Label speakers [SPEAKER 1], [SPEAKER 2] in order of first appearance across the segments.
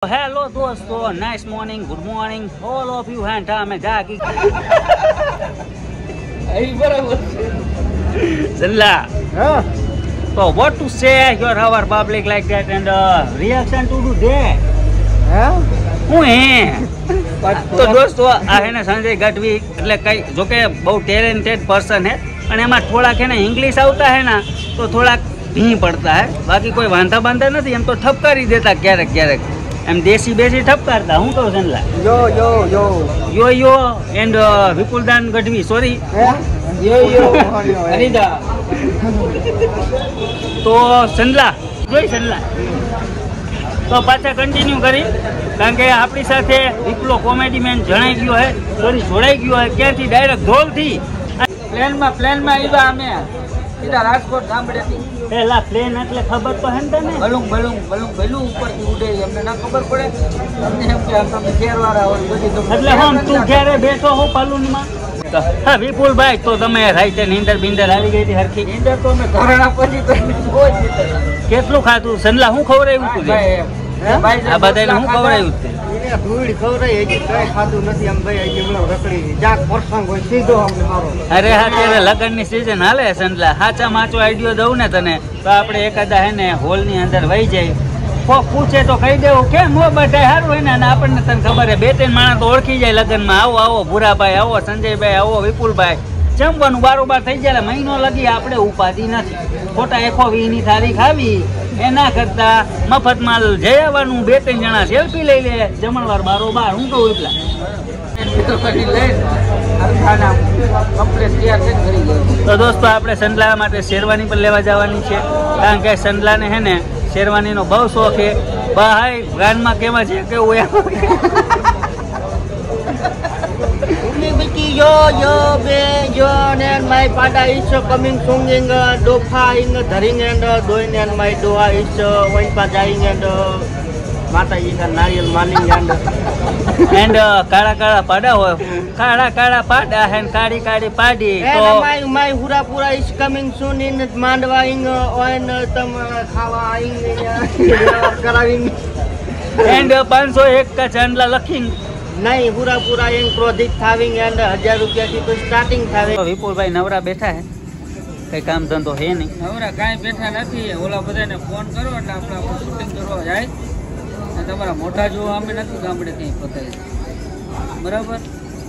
[SPEAKER 1] Hello dosto, nice morning, good morning, all of you and I'm Jackie. Zilla. So what to say your our public like that and reaction to do there? હું તો દોસ્તો આ હે ને સંજય ગઢવી એટલે કઈ જો કે બહુ ટેલેન્ટેડ પર્સન હે અને એમાં થોડાક હે ને ઇંગ્લિશ આવતા હે ને તો થોડાક ભી પડતા હે બાકી કોઈ વાંધા બાંધા નથી એમ તો ઠપકારી દેતા ક્યારેક ક્યારેક એમ દેશી બેસી ઠપકારતા હું કહું સંલા
[SPEAKER 2] Yo yo yo
[SPEAKER 1] yo and Vipuldan Gadhvi sorry
[SPEAKER 2] yo
[SPEAKER 1] Anita તો સંલા જોઈ સંલા તો પાછા કન્ટિન્યુ કરી કારણ કે આપણી સાથે વિપુલો કોમેડી મેન જણાઈ ગયો હે સોરી જોડાઈ ગયો હે ક્યાંથી ડાયરેક્ટ ધોલથી પ્લેનમાં આવ્યા અમે સીધા રાજકોટ ગામડેથી પેલા પ્લેન એટલે ખબર તો હે ને બલૂન ઉપરથી ઉડે એમને ના ખબર પડે તમને એમ કે તમે ખેરવાળા હોય બધી એટલે હમ તું ક્યારે બેઠો હો પાલુનમાં હા વિપુલભાઈ તો તમે રાઈતે નીંદર બીંદર આવી ગઈ હતી હરખી નીંદર તો અમે ધરણા પછી કેટલું ખાધું સંલા હું ખવડાવ્યું તું આ બધાને હું ખવડાવ્યું તે
[SPEAKER 2] ધૂળ ખવરાઈ હજી કઈ ખાધું નથી એમ ભાઈ હજી હમણાં રખડી જાક પ્રસંગ હોય સીધો અમને મારો
[SPEAKER 1] અરે હા ત્યારે લગ્નની સિઝન હાલે સંલા સાચા માચો આઈડિયો દઉં ને તને તો આપણે એકાદા હે ને હોલની અંદર વહી જાય કોક પૂછે તો કહી દેવું કેમ હો બધા સારું હોય ને અને આપણને તને ખબર હે બે ત્રણ માણસ તો ઓળખી જાય લગ્નમાં આવો ભૂરાભાઈ આવો સંજયભાઈ આવો વિપુલભાઈ જમવાનું બારોબાર થઈ જાય મહિનો લગી આપણે ઉપાધિ નથી ખોટા 120ની તારીખ આવી એના કરતા મફતમાં જઈ આવવાનું બે ત્રણ જણા સેલ્ફી લઈ લે જમણવાર બારોબાર હું કહું એટલા તો દોસ્તો આપણે સંડલા માટે શેરવાની પણ લેવા જવાની છે કારણ કે સંડલાને હે ને શેરવાનીનો બહુ શોખ છે ભાઈ ગાનમાં કેવા છે કેવું એમ
[SPEAKER 2] Yo be yo and my pada is coming singing dofaing dharing and doing and my doa is when padaing and mata is nariyal maning
[SPEAKER 1] and કાળા પાડા હોય કાળા પાડા and કાળી પાડી
[SPEAKER 2] તો my hurapura is coming soon in mandwaing on tam ખાવાing કરાવીing
[SPEAKER 1] and 501 का ચાંદલા લખીંગ
[SPEAKER 2] नहीं पूरा एक प्रोजेक्ट थाविंग एंड 1000 रुपया की तो स्टार्टिंग थावे
[SPEAKER 1] વિપુલભાઈ નવરા બેઠા હે કઈ કામ ધંધો હે નહીં
[SPEAKER 3] નવરા કાંઈ બેઠા નથી ઓલા બધાને ફોન કરો એટલે આપણે શૂટિંગ કરવા જાય અને તમારા મોટા જોવા અમે નથી ગામડે ક્યાંય પતાવી બરાબર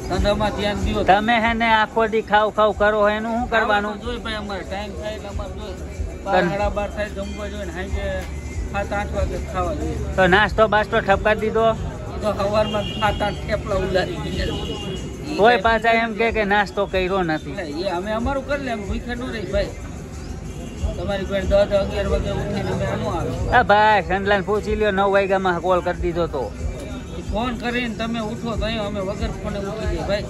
[SPEAKER 3] ધંધામાં ધ્યાન દો
[SPEAKER 1] તમે હે ને આખો દી ખાવ કરો એનું શું કરવાનું
[SPEAKER 3] જોઈ ભાઈ અમારે ટાઈમ થાય એટલે અમારે જોઈ 12:30 થાય જમવા જોઈએ ને સાંજે 7-8 વાગે ખાવા જોઈએ
[SPEAKER 1] તો નાસ્તો બાસ્તો ઠપકારી દીધો
[SPEAKER 3] તો સવારમાં 7-8 થેપલા ઉલારી ગયા
[SPEAKER 1] કોઈ પાછા એમ કે નાસ્તો કર્યો નથી
[SPEAKER 3] એ અમે અમારું કરી લે ભૂખે ન રહી ભાઈ તમારી કોઈ 10-11 વાગે ઉઠીને અમે આનું આવે
[SPEAKER 1] હા ભાઈ સંડલાને પૂછી લ્યો 9 વાગ્યામાં કોલ કરી દીધો તો
[SPEAKER 3] ફોન કરીને તમે ઉઠો તો અમે વગર ફોને ઉઠી જઈએ ભાઈ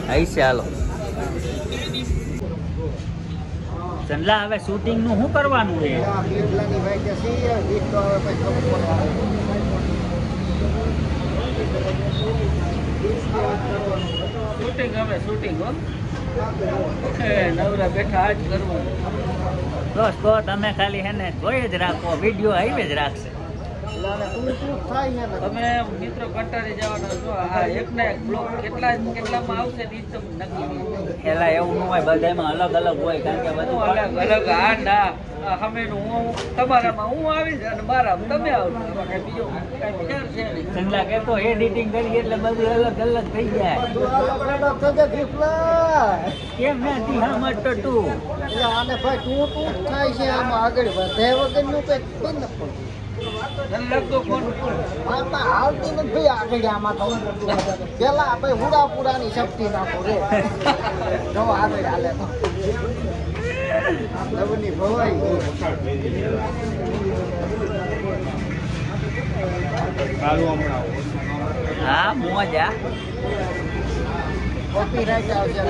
[SPEAKER 1] આઈ ચાલો સંડલા હવે શૂટિંગ નું શું કરવાનું છે
[SPEAKER 3] શૂટિંગ હો નવરા બેઠા આજ કરવું
[SPEAKER 1] દોસ્તો તમે ખાલી હે ને જોઈ જ રાખો વિડીયો આવી જ રાખશે
[SPEAKER 3] તમે મિત્રો કંટાળી જવાના છો આ એક ને એક બ્લોક કેટલામાં આવશે એ તો નક્કી
[SPEAKER 1] એલા એવું ન હોય બધામાં અલગ હોય કારણ કે બધું
[SPEAKER 3] અલગ આ ના હમેનું હું તમારામાં હું આવીશ અને મારામાં તમે આવજો કઈ બીજો કઈ ફેર છે નહીં
[SPEAKER 1] સંડલા કે તો એડિટિંગ કરી એટલે બધું અલગ થઈ જાય કેમ નથી હમતો તું
[SPEAKER 2] આને ભાઈ તું થાય છે આમાં આગળ વધે વગરનું કઈ બંધ
[SPEAKER 3] લગતો ફોન
[SPEAKER 2] આવતી નથી ભાઈ આગળ આમાં તો પેલા ભાઈ હુડાપુરાની શક્તિ નાખો રે જો આગળ હાલે તો લવની ભવાઈ
[SPEAKER 1] હા મોજા
[SPEAKER 2] કોપીરાઈટ આવશે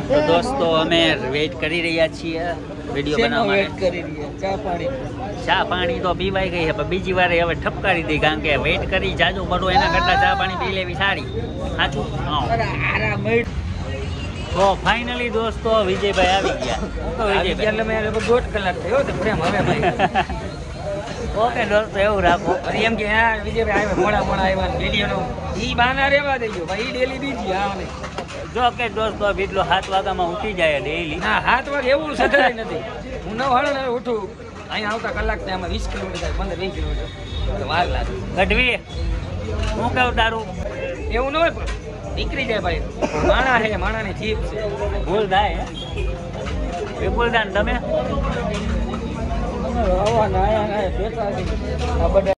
[SPEAKER 1] તો દોસ્તો અમે વેઇટ કરી રહ્યા છીએ વિડીયો બનાવવા
[SPEAKER 3] વેઇટ કરી રહ્યા
[SPEAKER 1] ચા પાણી તો પીવાઈ ગઈ છે પણ બીજી વાર હવે ઠપકારી દઈ કારણ કે વેઇટ કરી જાજુ પડો એના કરતા ચા પાણી પી લેવી સારી સાચું તો ફાઇનલી દોસ્તો વિજયભાઈ આવી ગયા. હું તો વિજયભાઈ
[SPEAKER 3] એટલે મેં લગભગ 1.5 કલાક થયો તો પ્રેમ હવે ભાઈ.
[SPEAKER 1] ઓકે દોસ્તો એવું રાખો.
[SPEAKER 3] અરે એમ કે હા વિજયભાઈ આવ્યા મોડા આવ્યા વિડીયોનો ઈ બાના રેવા દેજો ભાઈ ડેલી બીજી હા ને.
[SPEAKER 1] જો કે દોસ્તો બીટલો 7 વાગ્યામાં ઉઠી જાય ડેઈલી.
[SPEAKER 3] ના 7 વાગે એવું સધરાય નથી. હું 9 વાગે ઉઠું અહીંયા આવતા કલાક ને આમાં 20 કિલોમીટર થાય 15-20 કિલોમીટર વાર લાગે.
[SPEAKER 1] ગઢવી હું કહું તારું
[SPEAKER 3] એવું ન હોય પણ નીકળી જાય ભાઈ. માણા છે માણાની જીભ છે.
[SPEAKER 1] ભૂલ થાય વિપુલદાન તમે
[SPEAKER 3] આવા ના આયા ના